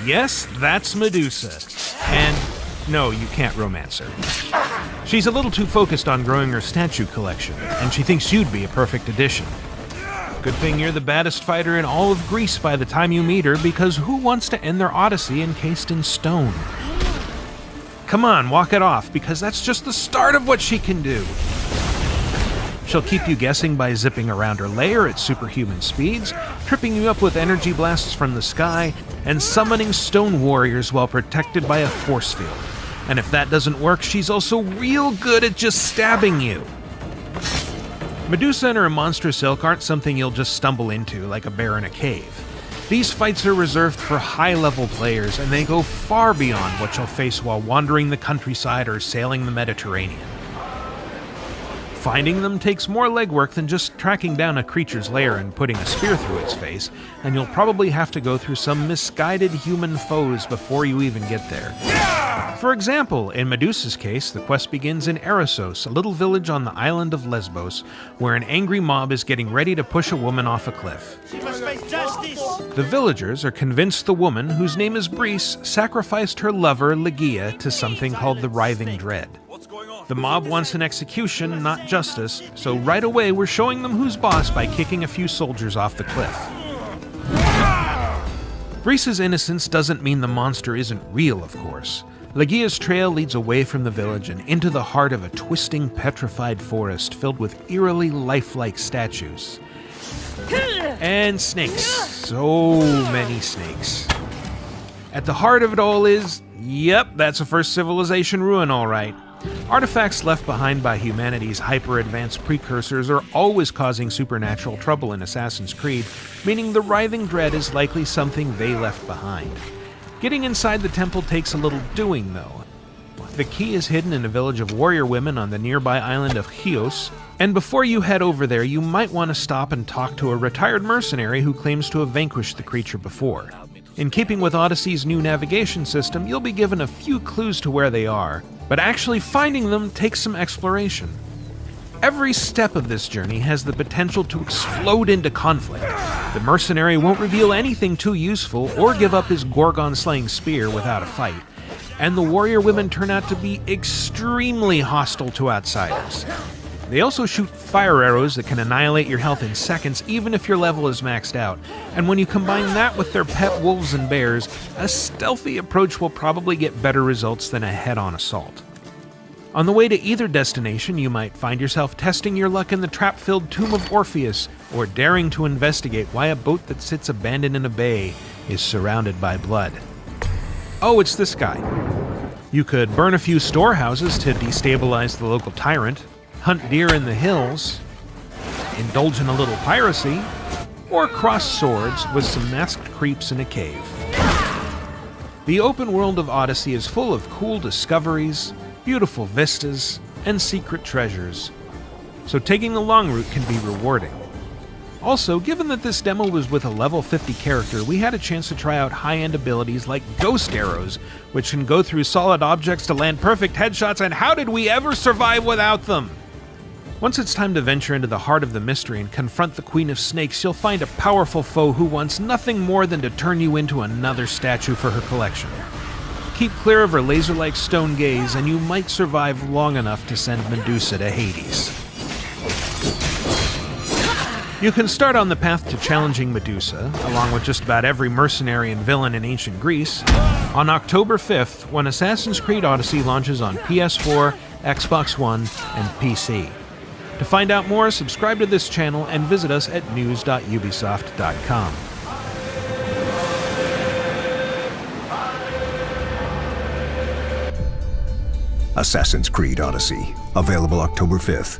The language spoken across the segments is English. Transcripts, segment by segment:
Yes, that's Medusa. And no, you can't romance her. She's a little too focused on growing her statue collection, and she thinks you'd be a perfect addition. Good thing you're the baddest fighter in all of Greece by the time you meet her, because who wants to end their Odyssey encased in stone? Come on, walk it off, because that's just the start of what she can do. She'll keep you guessing by zipping around her lair at superhuman speeds, tripping you up with energy blasts from the sky, and summoning stone warriors while protected by a force field. And if that doesn't work, she's also real good at just stabbing you. Medusa and her monstrous ilk aren't something you'll just stumble into like a bear in a cave. These fights are reserved for high-level players, and they go far beyond what you'll face while wandering the countryside or sailing the Mediterranean. Finding them takes more legwork than just tracking down a creature's lair and putting a spear through its face, and you'll probably have to go through some misguided human foes before you even get there. For example, in Medusa's case, the quest begins in Erissos, a little village on the island of Lesbos, where an angry mob is getting ready to push a woman off a cliff. She must face justice! The villagers are convinced the woman, whose name is Brice, sacrificed her lover, Ligeia, to something called the Writhing Dread. The mob wants an execution, not justice, so right away we're showing them who's boss by kicking a few soldiers off the cliff. Brice's innocence doesn't mean the monster isn't real, of course. Ligeia's trail leads away from the village and into the heart of a twisting, petrified forest filled with eerily lifelike statues. And snakes. So many snakes. At the heart of it all is, yep, that's a first civilization ruin, all right. Artifacts left behind by humanity's hyper-advanced precursors are always causing supernatural trouble in Assassin's Creed, meaning the Writhing Dread is likely something they left behind. Getting inside the temple takes a little doing, though. The key is hidden in a village of warrior women on the nearby island of Chios, and before you head over there, you might want to stop and talk to a retired mercenary who claims to have vanquished the creature before. In keeping with Odyssey's new navigation system, you'll be given a few clues to where they are, but actually finding them takes some exploration. Every step of this journey has the potential to explode into conflict. The mercenary won't reveal anything too useful or give up his Gorgon-slaying spear without a fight, and the warrior women turn out to be extremely hostile to outsiders. They also shoot fire arrows that can annihilate your health in seconds, even if your level is maxed out. And when you combine that with their pet wolves and bears, a stealthy approach will probably get better results than a head-on assault. On the way to either destination, you might find yourself testing your luck in the trap-filled Tomb of Orpheus, or daring to investigate why a boat that sits abandoned in a bay is surrounded by blood. Oh, it's this guy. You could burn a few storehouses to destabilize the local tyrant, hunt deer in the hills, indulge in a little piracy, or cross swords with some masked creeps in a cave. The open world of Odyssey is full of cool discoveries, beautiful vistas, and secret treasures, so taking the long route can be rewarding. Also, given that this demo was with a level 50 character, we had a chance to try out high-end abilities like ghost arrows, which can go through solid objects to land perfect headshots, and how did we ever survive without them? Once it's time to venture into the heart of the mystery and confront the Queen of Snakes, you'll find a powerful foe who wants nothing more than to turn you into another statue for her collection. Keep clear of her laser-like stone gaze, and you might survive long enough to send Medusa to Hades. You can start on the path to challenging Medusa, along with just about every mercenary and villain in ancient Greece, on October 5th, when Assassin's Creed Odyssey launches on PS4, Xbox One, and PC. To find out more, subscribe to this channel and visit us at news.ubisoft.com. Assassin's Creed Odyssey, available October 5th.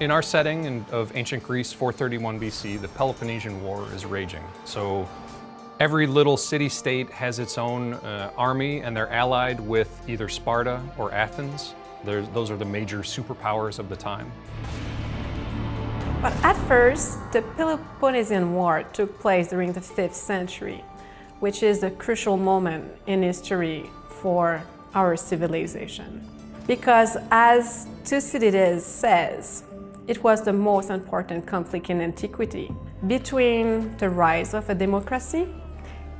In our setting of ancient Greece, 431 BC, the Peloponnesian War is raging. So every little city-state has its own army, and they're allied with either Sparta or Athens. Those are the major superpowers of the time. But at first, the Peloponnesian War took place during the 5th century. which is a crucial moment in history for our civilization. Because as Thucydides says, it was the most important conflict in antiquity between the rise of a democracy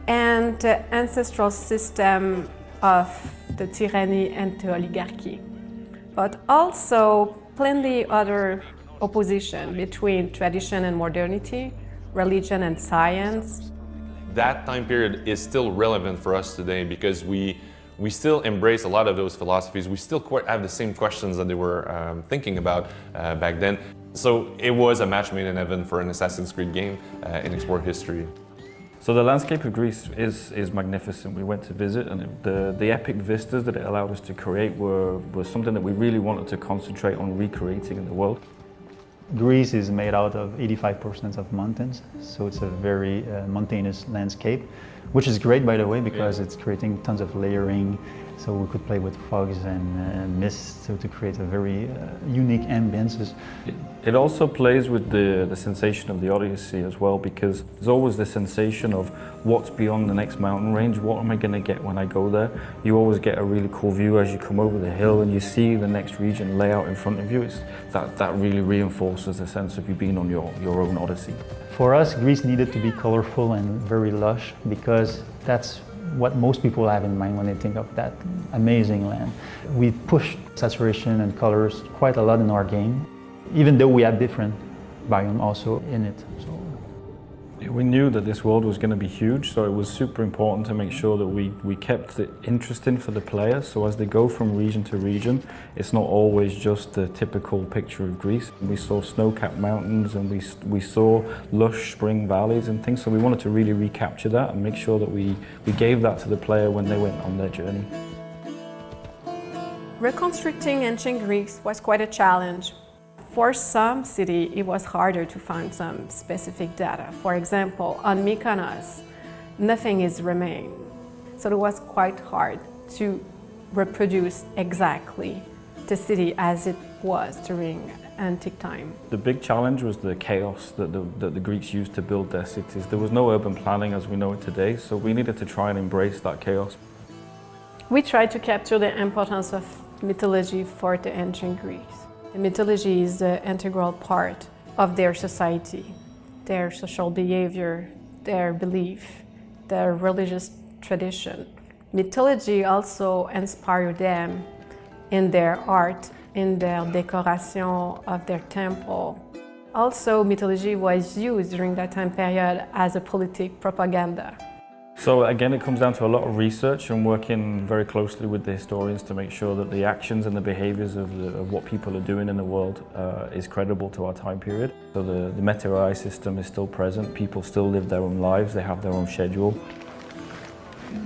and the ancestral system of the tyranny and the oligarchy, but also plenty other opposition between tradition and modernity, religion and science. That time period is still relevant for us today because we still embrace a lot of those philosophies. We still have the same questions that they were thinking about back then. So it was a match made in heaven for an Assassin's Creed game in Explore History. So the landscape of Greece is magnificent. We went to visit, and the epic vistas that it allowed us to create were something that we really wanted to concentrate on recreating in the world. Greece is made out of 85% of mountains, so it's a very mountainous landscape, which is great, by the way, because it's creating tons of layering, so we could play with fogs and mist, so to create a very unique ambience. It also plays with the sensation of the Odyssey as well, because there's always the sensation of what's beyond the next mountain range, what am I going to get when I go there? You always get a really cool view as you come over the hill and you see the next region lay out in front of you. That really reinforces the sense of you being on your own Odyssey. For us, Greece needed to be colorful and very lush, because that's what most people have in mind when they think of that amazing land. We pushed saturation and colors quite a lot in our game, even though we had different biomes also in it. So we knew that this world was going to be huge, so it was super important to make sure that we kept it interesting for the player. So as they go from region to region, it's not always just the typical picture of Greece. We saw snow-capped mountains and we saw lush spring valleys and things, so we wanted to really recapture that and make sure that we gave that to the player when they went on their journey. Reconstructing ancient Greece was quite a challenge. For some cities, it was harder to find some specific data. For example, on Mykonos, nothing is remained. So it was quite hard to reproduce exactly the city as it was during antique time. The big challenge was the chaos that the Greeks used to build their cities. There was no urban planning as we know it today, so we needed to try and embrace that chaos. We tried to capture the importance of mythology for the ancient Greeks. The mythology is an integral part of their society, their social behavior, their belief, their religious tradition. Mythology also inspired them in their art, in their decoration of their temple. Also, mythology was used during that time period as a political propaganda. So again, it comes down to a lot of research and working very closely with the historians to make sure that the actions and the behaviors of what people are doing in the world is credible to our time period. So the Meteor system is still present, people still live their own lives, they have their own schedule.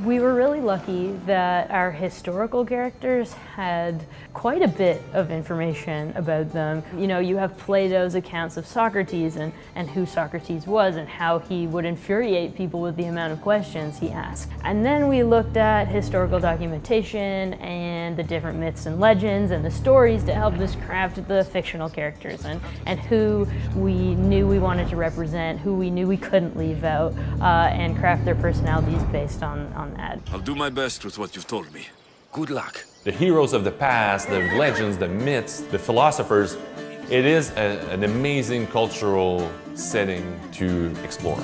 We were really lucky that our historical characters had quite a bit of information about them. You know, you have Plato's accounts of Socrates and who Socrates was and how he would infuriate people with the amount of questions he asked. And then we looked at historical documentation and the different myths and legends and the stories to help us craft the fictional characters and who we knew we wanted to represent, who we knew we couldn't leave out, and craft their personalities based on that. I'll do my best with what you've told me. Good luck. The heroes of the past, the legends, the myths, the philosophers, it is an amazing cultural setting to explore.